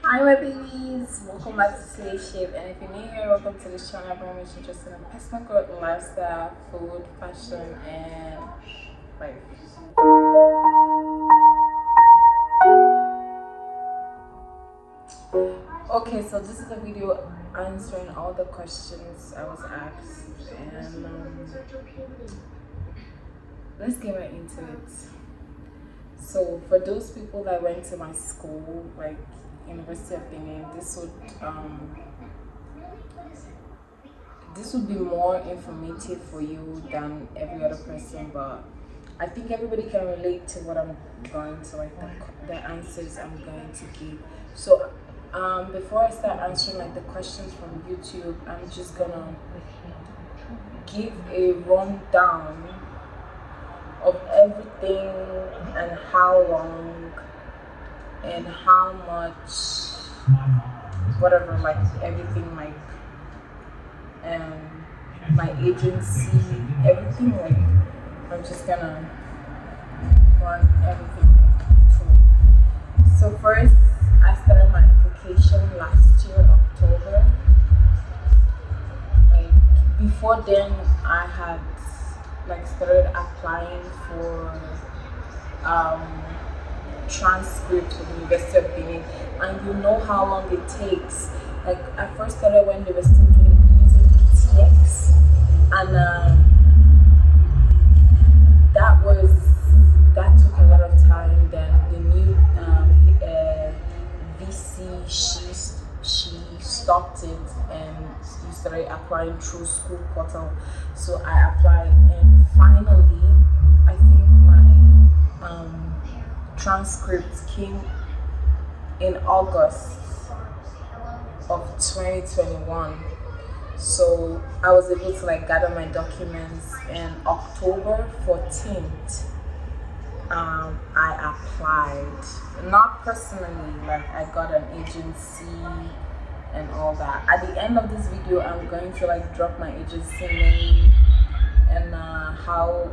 Hi my babies, welcome back to Slave Shape, and if you're new here, welcome to this channel. I'm very much interested in personal growth, lifestyle, food, fashion, and life. Okay, so this is a video answering all the questions I was asked, and let's get right into it. So for those people that went to my school, like University of Benin, this would be more informative for you than every other person, but I think everybody can relate to what I'm going to, like the answers I'm going to give. So before I start answering like the questions from YouTube, I'm just gonna give a rundown of everything and how long and how much, whatever, like everything, like my agency, everything, like I'm just gonna run everything through. So first, I started my application last year, October. Like before then, I had like started applying for transcript for the University of Benin, and you know how long it takes. Like I first started when they were still using PTX, and that took a lot of time. Then the new VC, she stopped it, and you started applying through school portal. So I applied, and finally I think my transcript came in August of 2021. So I was able to like gather my documents, and October 14th I applied, not personally, like I got an agency and all that. At the end of this video, I'm going to like drop my agency name and how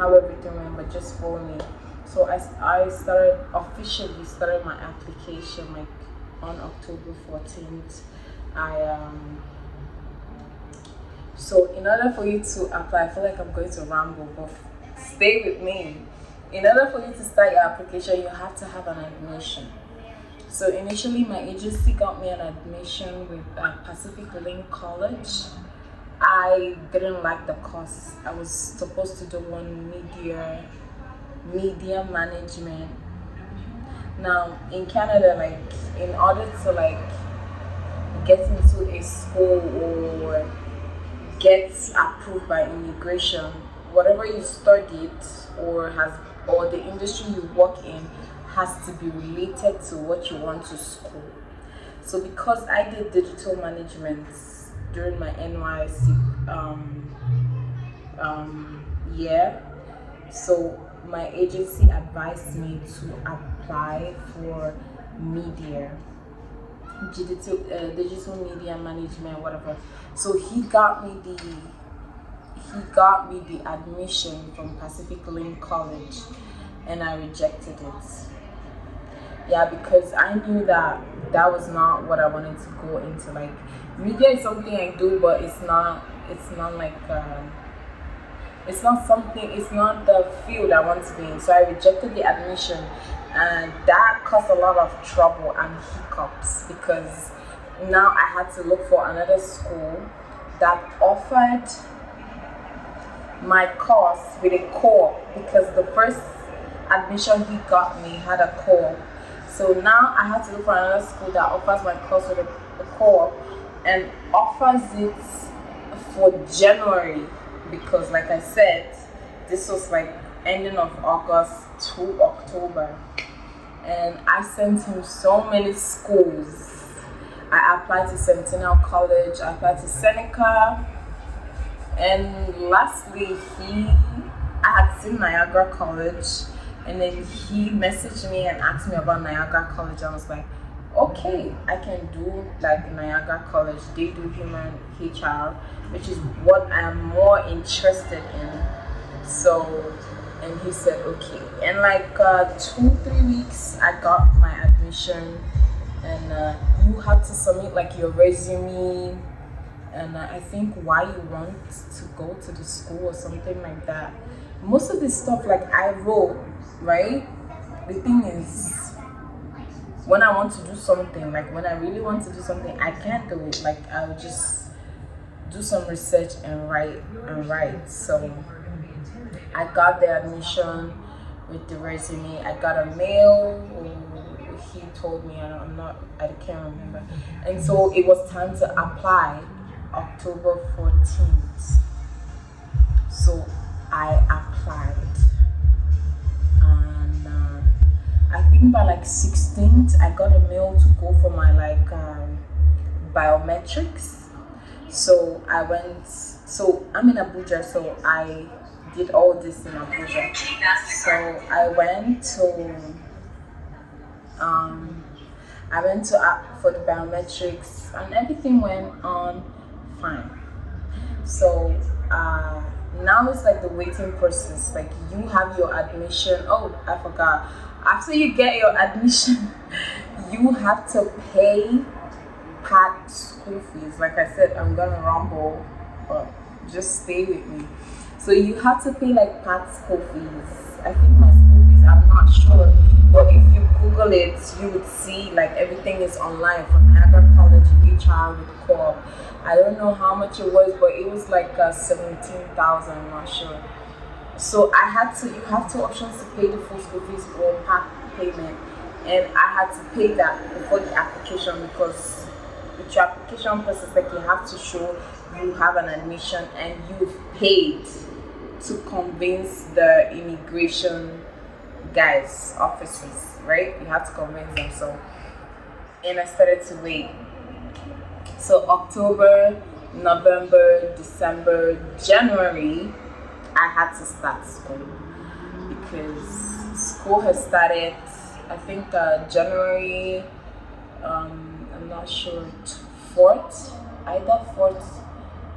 everything went, but just follow me. So I officially started my application like on October 14th. So in order for you to apply, I feel like I'm going to ramble, but stay with me. In order for you to start your application, you have to have an admission. So initially, my agency got me an admission with Pacific Link College. I didn't like the course. I was supposed to do one media management. Now in Canada, like in order to like get into a school or get approved by immigration, whatever you studied or the industry you work in has to be related to what you want to school. So because I did digital management during my NYC year, so my agency advised me to apply for digital media management, whatever. So he got me the admission from Pacific Link College, and I rejected it. Yeah, because I knew that was not what I wanted to go into. Like media is something I do, but it's not the field I want to be in. So I rejected the admission, and that caused a lot of trouble and hiccups, because now I had to look for another school that offered my course with a co-op, because the first admission he got me had a co-op. So now I had to look for another school that offers my course with a co-op and offers it for January, because like I said, this was like ending of August to October, and I sent him so many schools. I applied to Centennial College, I applied to Seneca, and lastly I had seen Niagara College, and then he messaged me and asked me about Niagara College. I was like, okay, I can do like Niagara College. They do human HR, which is what I'm more interested in. So, and he said okay. In like 2-3 weeks, I got my admission admission, and you have to submit like your resume, and I think why you want to go to the school or something like that. Most of this stuff like I wrote, right? The thing is, when I want to do something, like when I really want to do something, I can't do it. Like I'll just do some research and write. So I got the admission with the resume. I got a mail. He told me, I can't remember. And so it was time to apply October 14th. So I applied. And I think by like 16th, I got a mail to go for my like biometrics. So I went, so I'm in Abuja, so I did all this in Abuja. So I went to for the biometrics, and everything went on fine. So now it's like the waiting process. Like you have your admission. Oh, I forgot. After you get your admission, you have to pay part school fees. Like I said, I'm gonna rumble, but just stay with me. So you have to pay like part school fees. I think my school fees, I'm not sure, but if you Google it, you would see like everything is online from Niagara College HR with Co-op. I don't know how much it was, but it was like 17,000. I'm not sure. So you have two options to pay the full school fees or part payment, and I had to pay that before the application, because with your application process, like you have to show you have an admission and you've paid to convince the immigration guys, officers, right? You have to convince them. So, and I started to wait. So October, November, December, January, I had to start school because school has started. I think January. I'm not sure, 4th, either 4th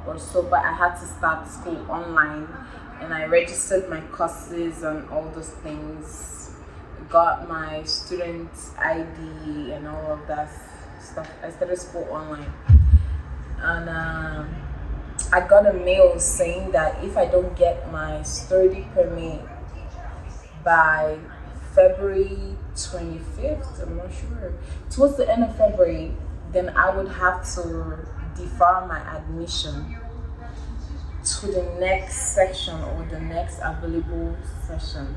or so, but I had to start school online, and I registered my courses and all those things, got my student ID and all of that stuff. I started school online, and I got a mail saying that if I don't get my study permit by February 25th, I'm not sure, towards the end of February, then I would have to defer my admission to the next section or the next available session.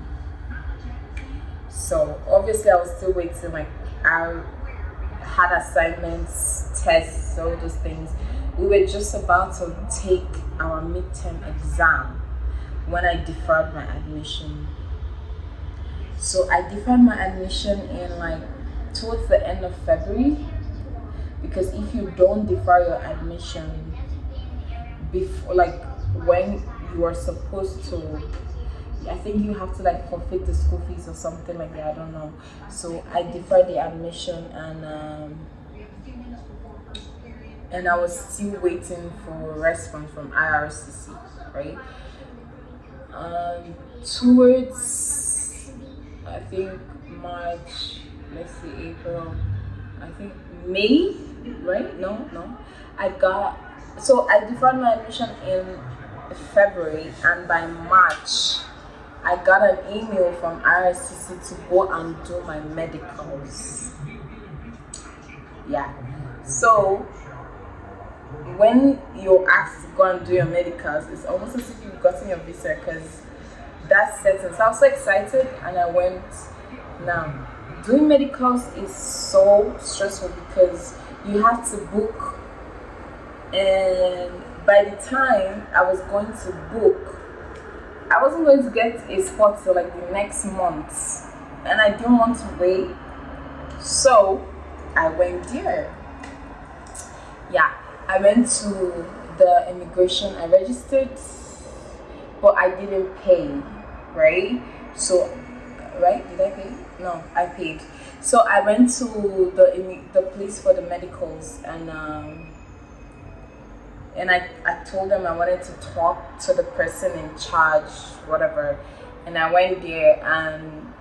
So obviously I was still waiting. Like I had assignments, tests, all those things. We were just about to take our midterm exam when I deferred my admission. So I deferred my admission in like towards the end of February, because if you don't defer your admission before, like when you are supposed to, I think you have to like forfeit the school fees or something like that, I don't know. So I deferred the admission, and I was still waiting for a response from IRCC, right? Towards, I think March, let's see, April, I think May, right? No. I deferred my admission in February, and by March, I got an email from IRCC to go and do my medicals. Yeah. So when you're asked to go and do your medicals, it's almost as if you've gotten your visa, because that's certain. So I was so excited, and I went. Now, doing medicals is so stressful because you have to book, and by the time I was going to book, I wasn't going to get a spot till like the next month, and I didn't want to wait, so I went there. Yeah, I went to the immigration, I registered, but I didn't pay, right? So, right? Did I pay? No, I paid. So I went to the place for the medicals, and I told them I wanted to talk to the person in charge, whatever. And I went there, and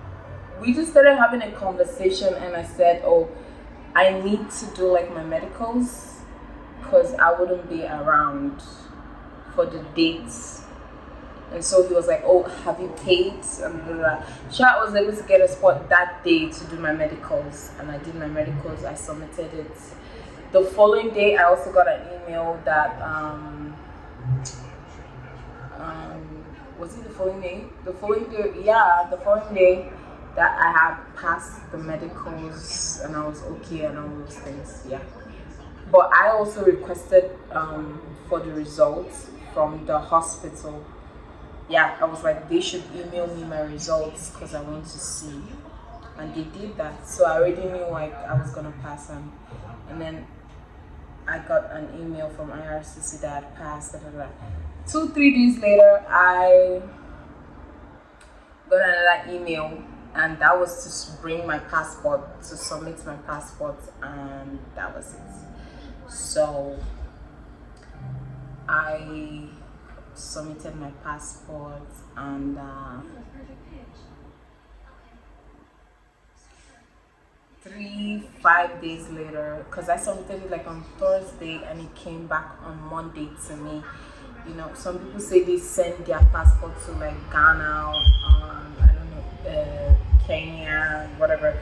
we just started having a conversation, and I said, oh, I need to do like my medicals because I wouldn't be around for the dates. And so he was like, oh, have you paid? And blah, blah. So I was able to get a spot that day to do my medicals, and I did my medicals. I submitted it. The following day, I also got an email that was it the following day? The following day that I had passed the medicals and I was okay and all those things. Yeah. But I also requested for the results from the hospital. Yeah, I was like, they should email me my results because I want to see. And they did that. So I already knew like I was gonna pass them. And then I got an email from IRCC that I had passed. 2-3 days later, I got another email, and that was to bring my passport, to submit my passport, and that was it. So I submitted my passport, and 3-5 days later, because I submitted it like on Thursday and it came back on Monday to me. You know, some people say they send their passport to like Ghana, I don't know, Kenya, whatever.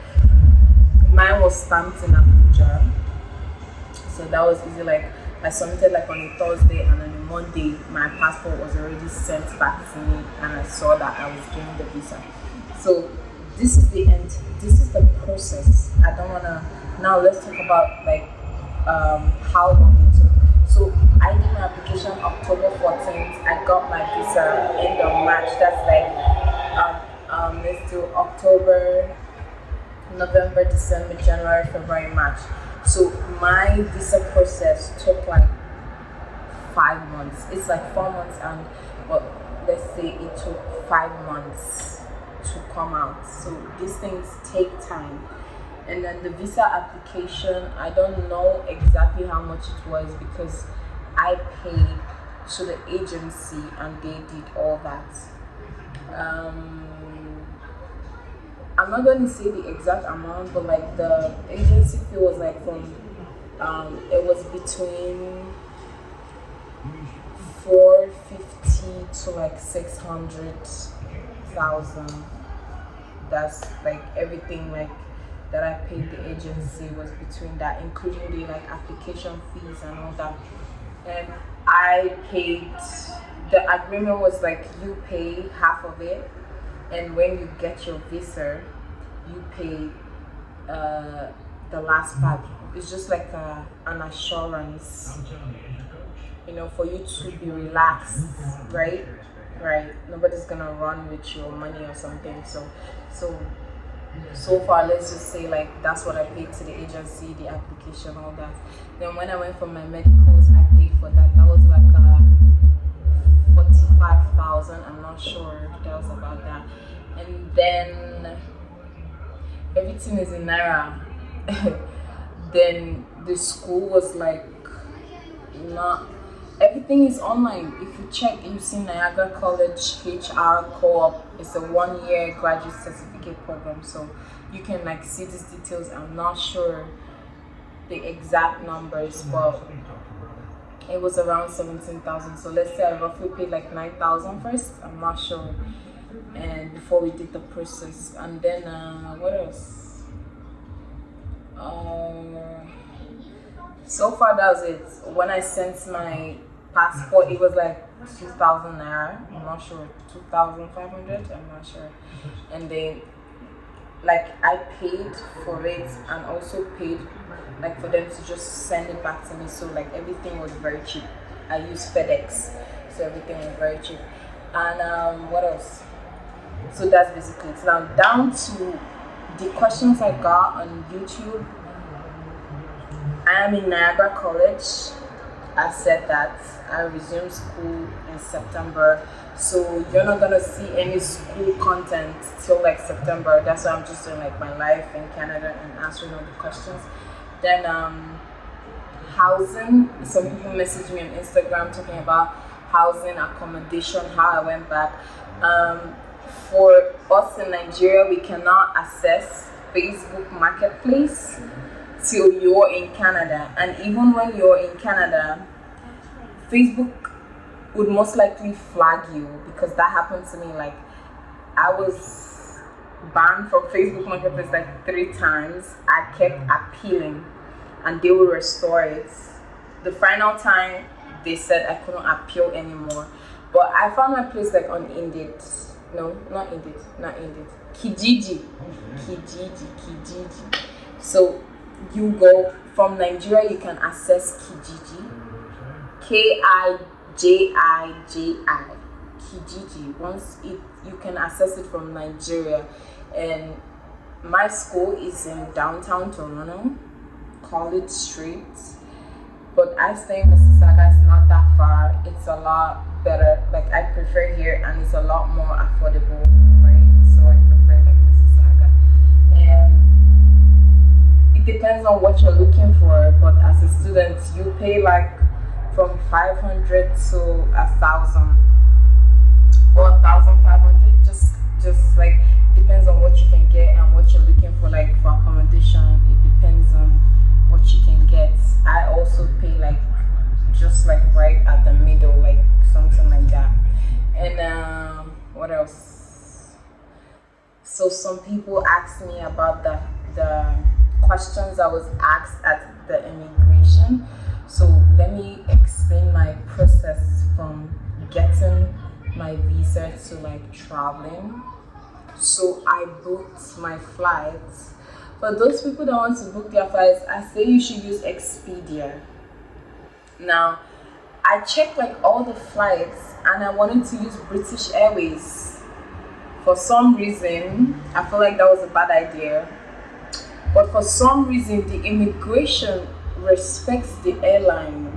Mine was stamped in Abuja, so that was easy. Like I submitted like on a Thursday, and on a Monday my passport was already sent back to me, and I saw that I was getting the visa. So this is the end. This is the process. I don't wanna now. Let's talk about like how long it took. So I did my application October 14th. I got my visa end of March. That's like let's do October, November, December, January, February, March. So my visa process took like 5 months. It's like 4 months, and but let's say it took 5 months to come out. So these things take time. And then the visa application, I don't know exactly how much it was because I paid to the agency and they did all that. I'm not going to say the exact amount, but like the agency fee was like from it was between 450 to like 600,000. That's like everything like that I paid the agency was between that, including the like application fees and all that. And I paid, the agreement was like you pay half of it, and when you get your visa, you pay the last part. It's just like an assurance, you know, for you to be relaxed, right? Right. Nobody's gonna run with your money or something. So far, let's just say like that's what I paid to the agency, the application, all that. Then when I went for my medicals, I paid for that. That was like 45,000. I'm not sure. That was about that. And then everything is in Naira. Then the school was like not. Everything is online. If you check, you see Niagara College HR Co-op. It's a 1-year graduate certificate program, so you can like see these details. I'm not sure the exact numbers, but it was around 17,000. So let's say I roughly paid like 9,000 first. I'm not sure, and before we did the process, and then what else? So far that was it. When I sent my passport, it was like 2,000 naira. I'm not sure, 2,500. I'm not sure. And then, like, I paid for it and also paid, like, for them to just send it back to me. So like everything was very cheap. I used FedEx, so everything was very cheap. And what else? So that's basically it. Now down to the questions I got on YouTube. I am in Niagara College. I said that I resumed school in September, so you're not gonna see any school content till like September. That's why I'm just doing like my life in Canada and answering all the questions. Then housing. Some people messaged me on Instagram talking about housing, accommodation, how I went back. for us in Nigeria, we cannot access Facebook Marketplace till you're in Canada. And even when you're in Canada, Facebook would most likely flag you, because that happened to me. Like, I was banned from Facebook Marketplace like 3 times. I kept appealing and they will restore it. The final time they said I couldn't appeal anymore. But I found my place like on Indeed. No, not Indeed. Kijiji. So you go from Nigeria, you can access Kijiji. Kijiji. Kijiji. You can access it from Nigeria. And my school is in downtown Toronto, College Street. But I stay in Mississauga. It's not that far. It's a lot better. Like, I prefer here, and it's a lot more affordable, right? So I prefer like Mississauga. And it depends on what you're looking for. But as a student, you pay like from 500 to 1,000 or 1,500. Just like, depends on what you can get and what you're looking for. Like, for accommodation, it depends on what you can get. I also pay like just like right at the middle, like something like that. And what else? So some people asked me about the questions I was asked at the immigration. So let me explain my process from getting my visa to like traveling. So I booked my flights. For those people that want to book their flights, I say you should use Expedia. Now, I checked like all the flights and I wanted to use British Airways. For some reason, I feel like that was a bad idea. But for some reason, the immigration respects the airline.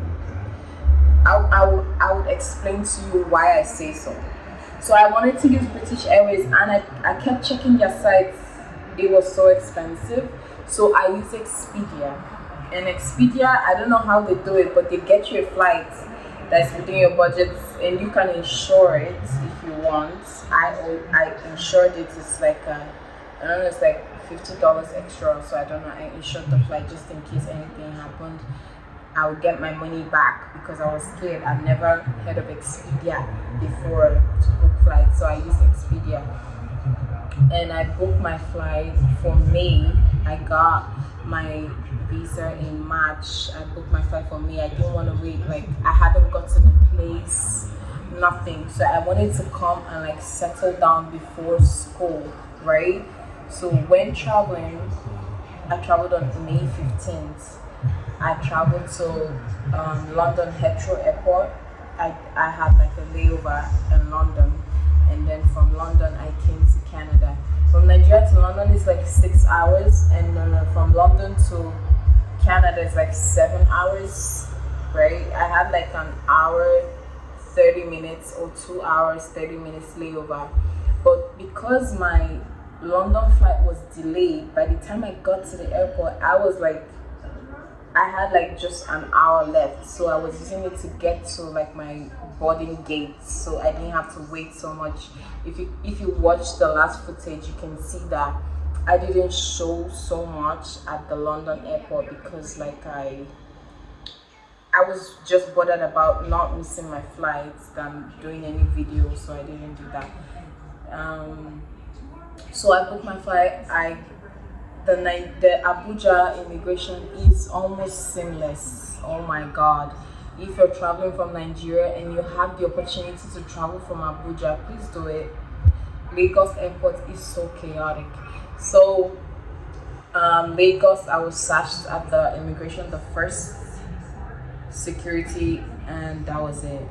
I would explain to you why I say so. So I wanted to use British Airways, and I kept checking their sites. It was so expensive. So I used Expedia. And Expedia, I don't know how they do it, but they get you a flight that's within your budget, and you can insure it if you want. I insured it. It's like I don't know, it's like $50 extra. So I don't know. I insured the flight just in case anything happened. I would get my money back, because I was scared. I've never heard of Expedia before to book flights, so I used Expedia. And I booked my flight for May. I got my visa in March. I booked my flight for May. I didn't want to wait. Like, I hadn't gotten a place, nothing. So I wanted to come and like settle down before school, right? So when traveling, I traveled on May 15th. I traveled to London Heathrow Airport. I had like a layover in London, and then from London I came to Canada. From Nigeria to London is like 6 hours, and from London to Canada is like 7 hours, right? I had like an hour 30 minutes or 2 hours 30 minutes layover. But because my London flight was delayed, by the time I got to the airport, I had like just an hour left, so I was using it to get to like my boarding gate, so I didn't have to wait so much. If you watch the last footage, you can see that I didn't show so much at the London airport, because like I was just bothered about not missing my flights than doing any videos, so I didn't do that. So I booked my flight. The Abuja immigration is almost seamless. Oh my god. If you're traveling from Nigeria and you have the opportunity to travel from Abuja, please do it. Lagos airport is so chaotic. So Lagos, I was searched at the immigration, the first security, and that was it.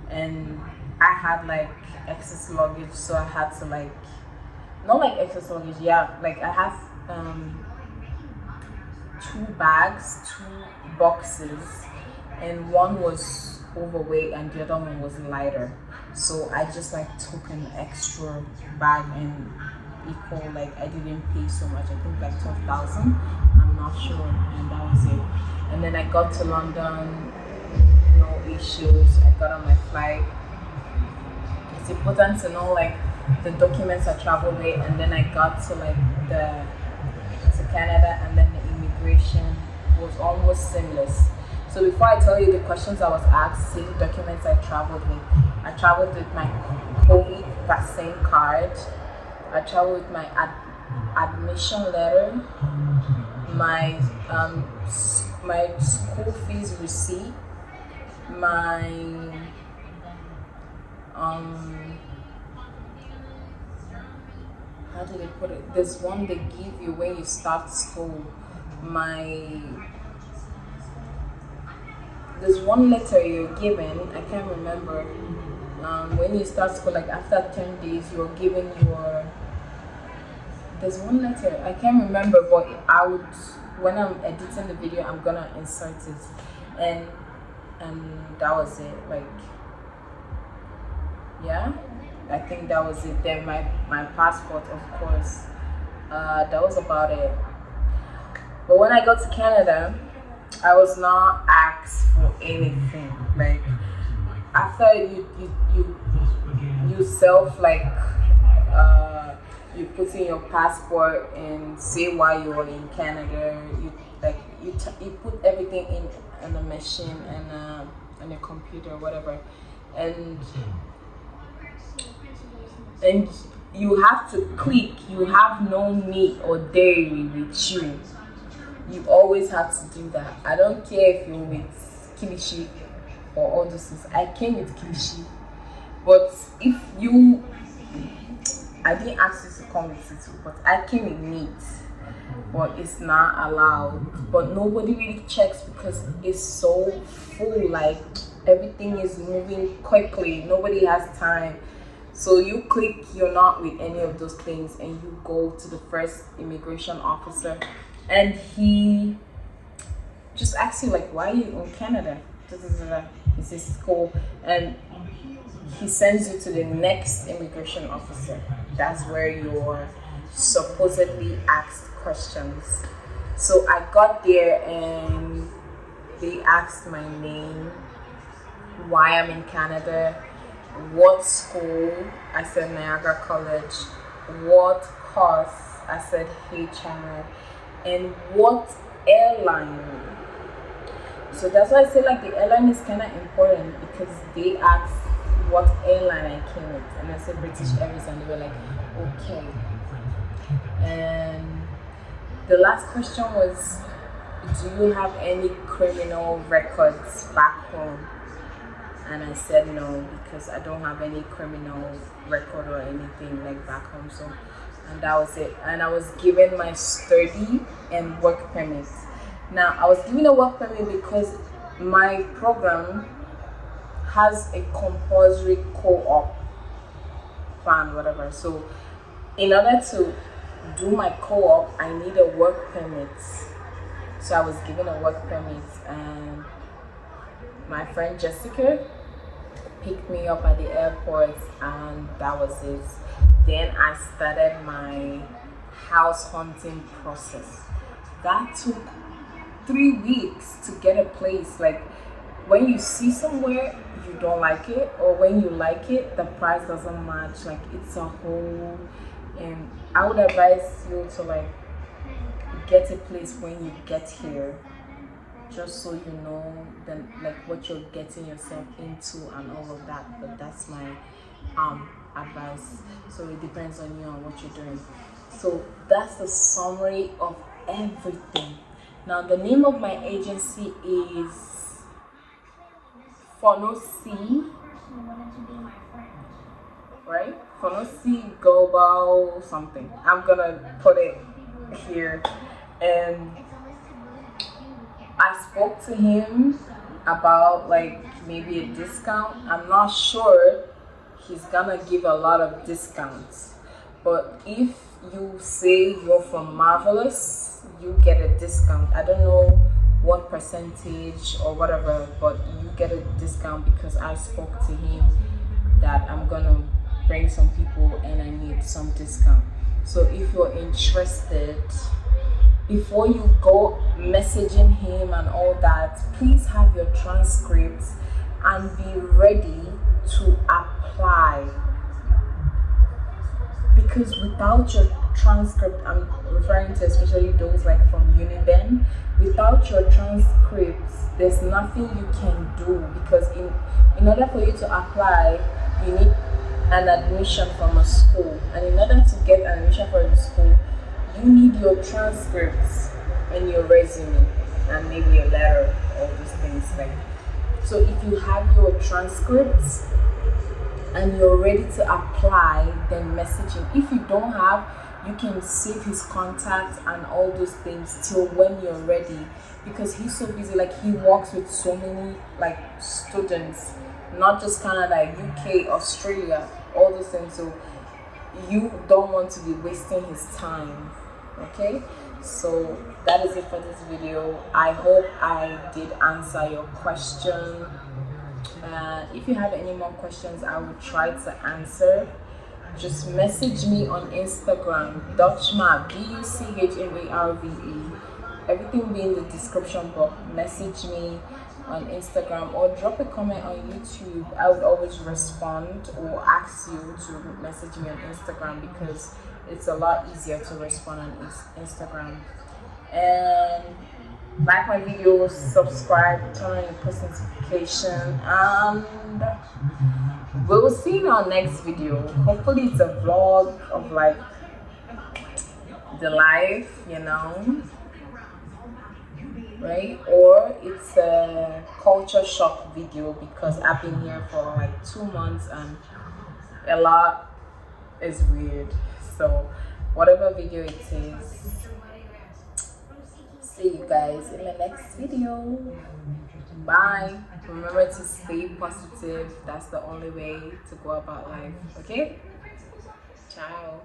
And I had like excess luggage, so I had to like, not like excess luggage, yeah, like I have 2 bags, 2 boxes, and one was overweight and the other one was lighter. So I just like took an extra bag and equal, like I didn't pay so much, I think like 12,000, I'm not sure, and that was it. And then I got to London, no issues, I got on my flight. It's important to know like the documents I traveled with, and then I got to like to Canada, and then the immigration was almost seamless. So before I tell you the questions I was asked, see the documents I traveled with my COVID vaccine card. I traveled with my admission letter, my my school fees receipt, my how do they put it? There's one they give you when you start school. There's one letter you're given, I can't remember. When you start school, like after 10 days, you're given there's one letter, I can't remember, but when I'm editing the video, I'm gonna insert it. And that was it, like, yeah, I think that was it. Then my passport, of course, that was about it. But when I got to Canada, I was not asked for anything. Like, after you self, like, you put in your passport and say why you are in Canada. You put everything in a machine and on a computer, whatever, and you have to click. You have no meat or dairy with you. You always have to do that. I don't care if you're with kilishi or all those things. I came with kilishi, but if you, I didn't ask you to come with it, but I came with meat, but it's not allowed. But nobody really checks because it's so full. Like, everything is moving quickly. Nobody has time. So you click, you're not with any of those things, and you go to the first immigration officer, and he just asks you, like, why are you in Canada? He says cool, and he sends you to the next immigration officer. That's where you're supposedly asked questions. So I got there and they asked my name, why I'm in Canada, what school, I said Niagara College, what course, I said HR, and what airline. So that's why I say, like, the airline is kind of important, because they asked what airline I came with, and I said British Airways, and they were like, okay. And the last question was, do you have any criminal records back home? And I said no, because I don't have any criminal record or anything like back home. So, and that was it. And I was given my study and work permit. Now, I was given a work permit because my program has a compulsory co-op plan, whatever. So, in order to do my co-op, I need a work permit. So I was given a work permit, and my friend Jessica picked me up at the airport, and that was it. Then I started my house hunting process. That took 3 weeks to get a place. Like, when you see somewhere you don't like it, or when you like it, the price doesn't match. Like, it's a whole, and I would advise you to, like, get a place when you get here, just so you know then, like, what you're getting yourself into and all of that. But that's my advice. So it depends on you and what you're doing. So that's the summary of everything. Now, the name of my agency is FUNOSEA, right? FUNOSEA Global something. I'm gonna put it here. And I spoke to him about, like, maybe a discount. I'm not sure he's gonna give a lot of discounts, but if you say you're from Marvelous, you get a discount. I don't know what percentage or whatever, but you get a discount because I spoke to him that I'm gonna bring some people and I need some discount. So if you're interested, before you go messaging him and all that, please have your transcripts and be ready to apply. because without your transcript, I'm referring to especially those like from Uniben, without your transcripts, there's nothing you can do, because in order for you to apply, you need an admission from a school, and in order to get an admission from a school, you need your transcripts and your resume and maybe a letter, all those things. Like, so if you have your transcripts and you're ready to apply, then message him. If you don't have, you can save his contact and all those things till when you're ready, because he's so busy. Like, he works with so many like students, not just Canada, UK, Australia, all those things. So you don't want to be wasting his time. Okay, so that is it for this video. I hope I did answer your question. If you have any more questions, I will try to answer. Just message me on Instagram, Duchmarve, DUCHMARVE. Everything will be in the description box. Message me on Instagram or drop a comment on YouTube. I would always respond or ask you to message me on Instagram, because it's a lot easier to respond on Instagram. And like my videos, subscribe, turn on your post notification, and we will see in our next video. Hopefully it's a vlog of like the life, you know, right? Or it's a culture shock video, because I've been here for like 2 months and a lot is weird. So whatever video it is, see you guys in the next video. Bye. Remember to stay positive. That's the only way to go about life. Okay? Ciao.